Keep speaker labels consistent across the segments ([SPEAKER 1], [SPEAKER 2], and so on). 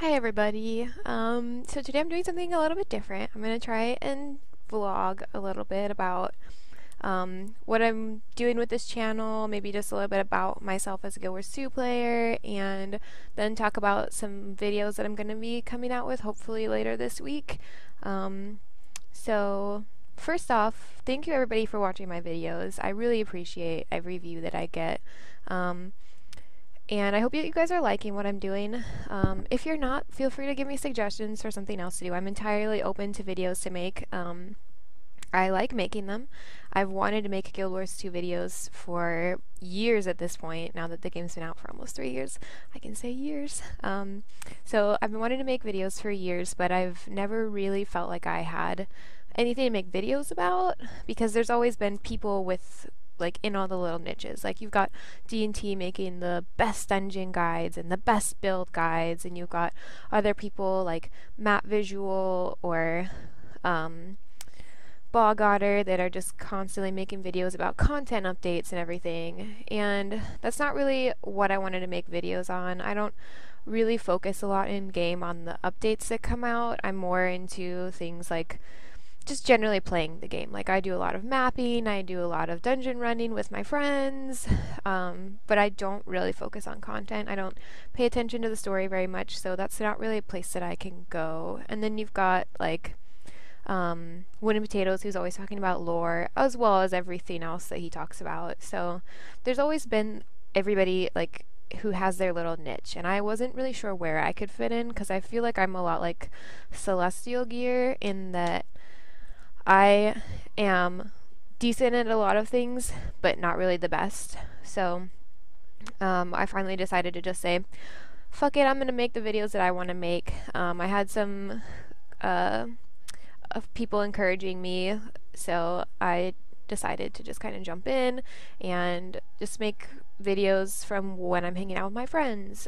[SPEAKER 1] Hi everybody. So today I'm doing something a little bit different. I'm gonna try and vlog a little bit about what I'm doing with this channel, maybe just a little bit about myself as a Guild Wars 2 player, and then talk about some videos that I'm gonna be coming out with hopefully later this week. Um, so first off, thank you everybody for watching my videos. I really appreciate every view that I get. Um, and I hope you guys are liking what I'm doing. If you're not, feel free to give me suggestions for something else to do. I'm entirely open to videos to make. I like making them. I've wanted to make Guild Wars 2 videos for years at this point, now that the game's been out for almost 3 years. I can say years. So I've been wanting to make videos for years, but I've never really felt like I had anything to make videos about, because there's always been people with like in all the little niches. Like you've got D&T making the best dungeon guides and the best build guides, and you've got other people like Map Visual or Bog Otter that are just constantly making videos about content updates and everything. And that's not really what I wanted to make videos on. I don't really focus a lot in game on the updates that come out. I'm more into things like just generally playing the game. Like I do a lot of mapping, I do a lot of dungeon running with my friends, but I don't really focus on content. I don't pay attention to the story very much, so that's not really a place that I can go. And then you've got like Wooden Potatoes, who's always talking about lore, as well as everything else that he talks about. So there's always been everybody like who has their little niche, and I wasn't really sure where I could fit in, because I feel like I'm a lot like Celestial Gear in that I am decent at a lot of things, but not really the best. So I finally decided to just say, fuck it, I'm gonna make the videos that I want to make. I had some of people encouraging me, so I decided to just kind of jump in and just make videos from when I'm hanging out with my friends.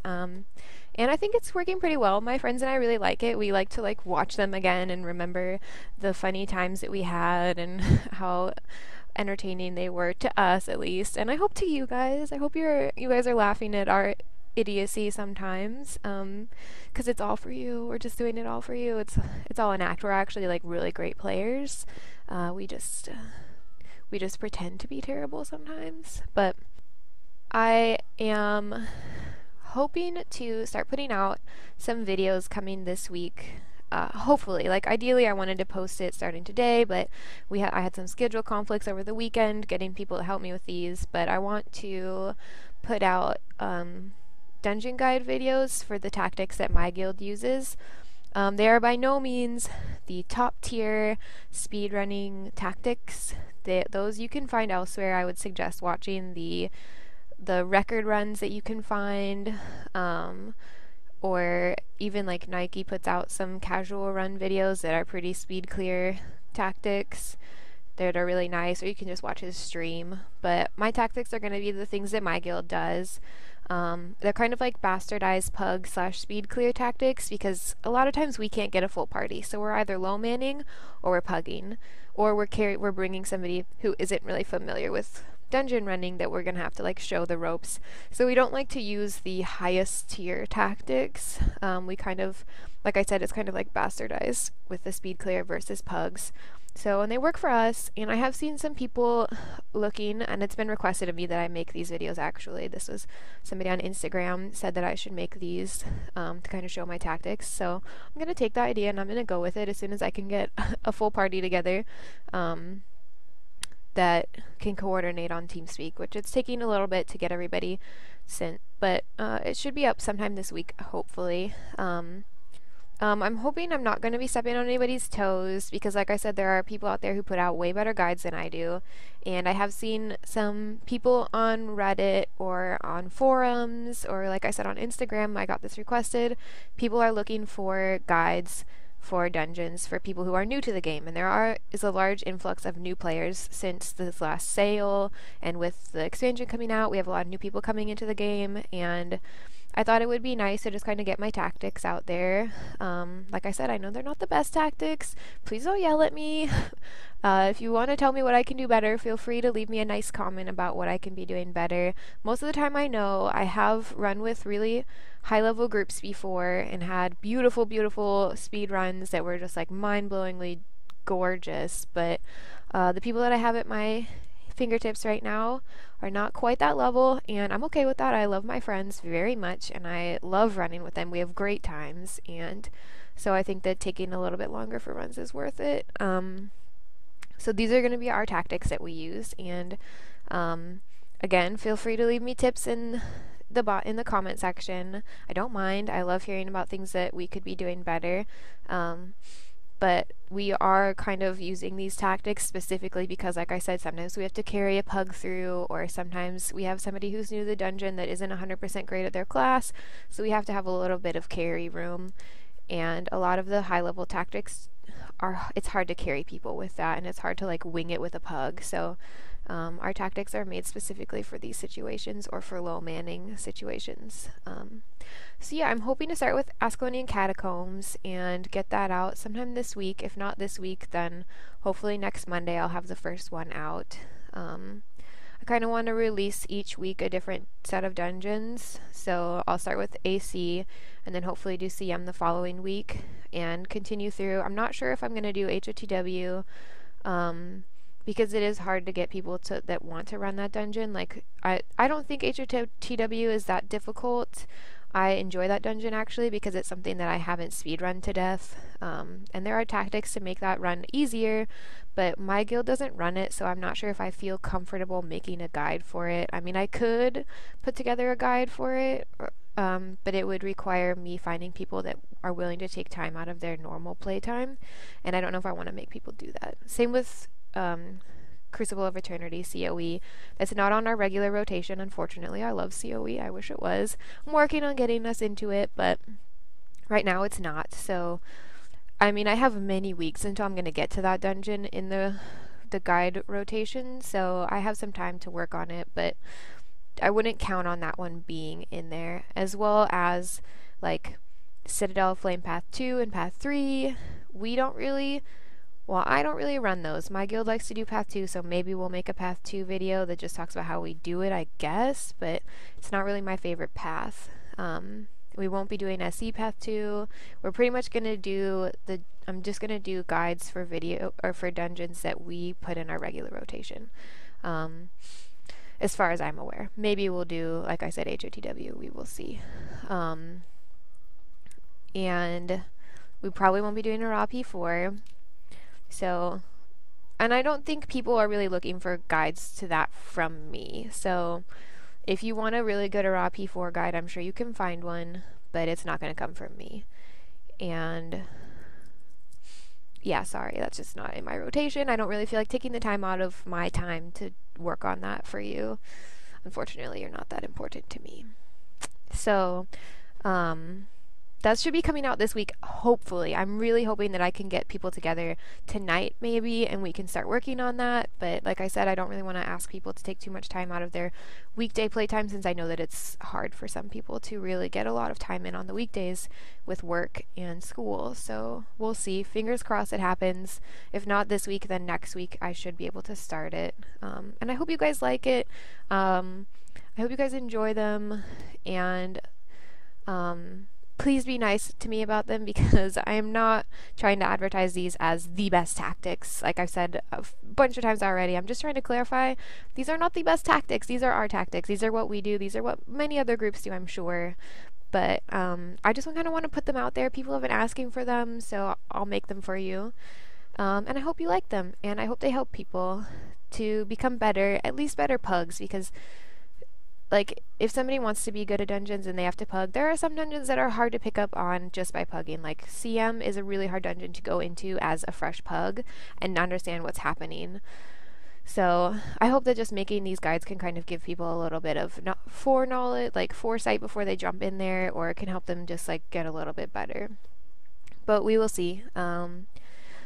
[SPEAKER 1] And I think it's working pretty well. My friends and I really like it. We like to like watch them again and remember the funny times that we had and how entertaining they were to us, at least. And I hope to you guys. I hope you guys are laughing at our idiocy sometimes, because it's all for you. We're just doing it all for you. It's all an act. We're actually like really great players. We just pretend to be terrible sometimes. But I am hoping to start putting out some videos coming this week. Hopefully, like ideally I wanted to post it starting today, but I had some schedule conflicts over the weekend getting people to help me with these. But I want to put out dungeon guide videos for the tactics that my guild uses. They are by no means the top tier speedrunning tactics. Those you can find elsewhere. I would suggest watching the record runs that you can find, or even like Nike puts out some casual run videos that are pretty speed clear tactics that are really nice, or you can just watch his stream. But my tactics are going to be the things that my guild does. They're kind of like bastardized pug / speed clear tactics, because a lot of times we can't get a full party, so we're either low manning or we're pugging, or we're bringing somebody who isn't really familiar with dungeon running that we're gonna have to like show the ropes. So we don't like to use the highest tier tactics. We kind of, like I said, it's kind of like bastardized with the speed clear versus pugs. So, and they work for us, and I have seen some people looking, and it's been requested of me that I make these videos. Actually, this was somebody on Instagram said that I should make these to kind of show my tactics. So I'm gonna take that idea and I'm gonna go with it as soon as I can get a full party together that can coordinate on TeamSpeak, which it's taking a little bit to get everybody sent, but it should be up sometime this week, hopefully. I'm hoping I'm not going to be stepping on anybody's toes, because like I said, there are people out there who put out way better guides than I do, and I have seen some people on Reddit or on forums, or like I said on Instagram, I got this requested. People are looking for guides for dungeons for people who are new to the game, and is a large influx of new players since this last sale, and with the expansion coming out, we have a lot of new people coming into the game, and I thought it would be nice to just kind of get my tactics out there. Like I said, I know they're not the best tactics. Please don't yell at me. If you want to tell me what I can do better, feel free to leave me a nice comment about what I can be doing better. Most of the time, I know I have run with really high level groups before and had beautiful, beautiful speed runs that were just like mind blowingly gorgeous. But the people that I have at my fingertips right now are not quite that level, and I'm okay with that. I love my friends very much, and I love running with them. We have great times, and so I think that taking a little bit longer for runs is worth it. So these are going to be our tactics that we use, and again, feel free to leave me tips in the comment section. I don't mind. I love hearing about things that we could be doing better. But we are kind of using these tactics specifically because, like I said, sometimes we have to carry a pug through, or sometimes we have somebody who's new to the dungeon that isn't 100% great at their class, so we have to have a little bit of carry room. And a lot of the high level tactics it's hard to carry people with that, and it's hard to like wing it with a pug. So our tactics are made specifically for these situations, or for low manning situations. So yeah, I'm hoping to start with Ascalonian Catacombs and get that out sometime this week. If not this week, then hopefully next Monday I'll have the first one out. I kind of want to release each week a different set of dungeons, so I'll start with AC and then hopefully do CM the following week and continue through. I'm not sure if I'm going to do HOTW, because it is hard to get people that want to run that dungeon. Like, I don't think HOTW is that difficult. I enjoy that dungeon actually because it's something that I haven't speedrun to death, and there are tactics to make that run easier, but my guild doesn't run it, so I'm not sure if I feel comfortable making a guide for it. I mean, I could put together a guide for it, but it would require me finding people that are willing to take time out of their normal playtime, and I don't know if I want to make people do that. Same with Crucible of Eternity, COE. It's not on our regular rotation, unfortunately. I love COE. I wish it was. I'm working on getting us into it, but right now it's not. So, I mean, I have many weeks until I'm going to get to that dungeon in the guide rotation, so I have some time to work on it, but I wouldn't count on that one being in there, as well as like Citadel Flame Path 2 and Path 3. I don't really run those. My guild likes to do Path 2, so maybe we'll make a Path 2 video that just talks about how we do it, I guess, but it's not really my favorite path. We won't be doing SE Path 2. We're pretty much going to do I'm just going to do guides for video, or for dungeons that we put in our regular rotation. As far as I'm aware. Maybe we'll do, like I said, HOTW. We will see. And we probably won't be doing a raw P4. So, and I don't think people are really looking for guides to that from me. So, if you want a really good raw P4 guide, I'm sure you can find one, but it's not going to come from me. And yeah, sorry, that's just not in my rotation. I don't really feel like taking the time out of my time to work on that for you. Unfortunately, you're not that important to me. So, that should be coming out this week, hopefully. I'm really hoping that I can get people together tonight, maybe, and we can start working on that. But like I said, I don't really want to ask people to take too much time out of their weekday playtime, since I know that it's hard for some people to really get a lot of time in on the weekdays with work and school. So we'll see. Fingers crossed it happens. If not this week, then next week I should be able to start it. And I hope you guys like it. I hope you guys enjoy them, and please be nice to me about them, because I am not trying to advertise these as the best tactics. Like I've said a bunch of times already, I'm just trying to clarify, these are not the best tactics. These are our tactics. These are what we do. These are what many other groups do, I'm sure. But I just kind of want to put them out there. People have been asking for them, so I'll make them for you. And I hope you like them, and I hope they help people to become better, at least better pugs, because like, if somebody wants to be good at dungeons and they have to pug, there are some dungeons that are hard to pick up on just by pugging. Like, CM is a really hard dungeon to go into as a fresh pug and understand what's happening. So, I hope that just making these guides can kind of give people a little bit of foreknowledge, like foresight before they jump in there, or it can help them just like get a little bit better. But we will see.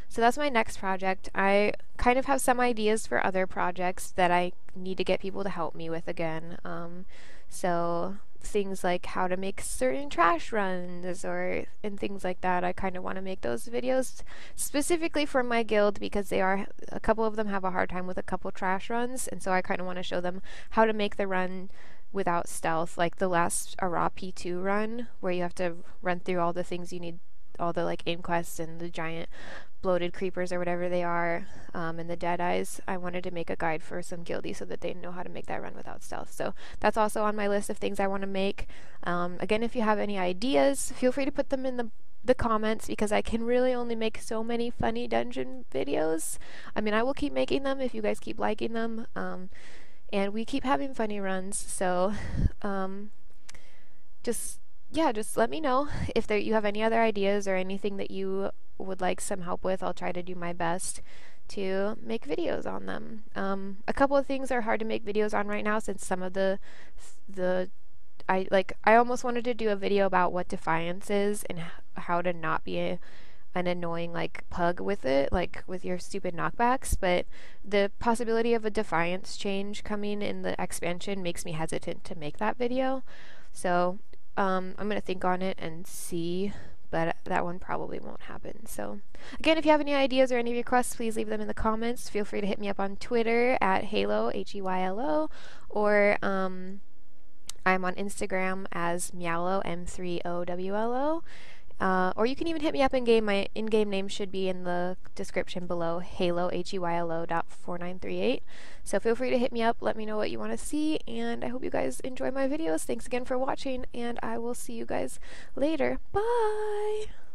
[SPEAKER 1] So that's my next project. I kind of have some ideas for other projects that I need to get people to help me with again. So things like how to make certain trash runs or and things like that. I kind of want to make those videos specifically for my guild because a couple of them have a hard time with a couple trash runs, and so I kind of want to show them how to make the run without stealth, like the last raw P2 run where you have to run through all the things you need, all the like aim quests and the giant bloated creepers or whatever they are, and the dead eyes. I wanted to make a guide for some guildies so that they know how to make that run without stealth. So that's also on my list of things I want to make. Again, if you have any ideas, feel free to put them in the comments because I can really only make so many funny dungeon videos. I mean, I will keep making them if you guys keep liking them, and we keep having funny runs. So just let me know if you have any other ideas or anything that you would like some help with. I'll try to do my best to make videos on them. A couple of things are hard to make videos on right now since some of I almost wanted to do a video about what Defiance is and how to not be an annoying like pug with it, like with your stupid knockbacks, but the possibility of a Defiance change coming in the expansion makes me hesitant to make that video. So I'm gonna think on it and see, but that one probably won't happen. So again, if you have any ideas or any requests, please leave them in the comments. Feel free to hit me up on Twitter at Halo, Heylo, or I'm on Instagram as Meowlo, M3OWLO. Or you can even hit me up in game. My in-game name should be in the description below, Halo, HEYLO.4938. So feel free to hit me up, let me know what you want to see, and I hope you guys enjoy my videos. Thanks again for watching, and I will see you guys later. Bye!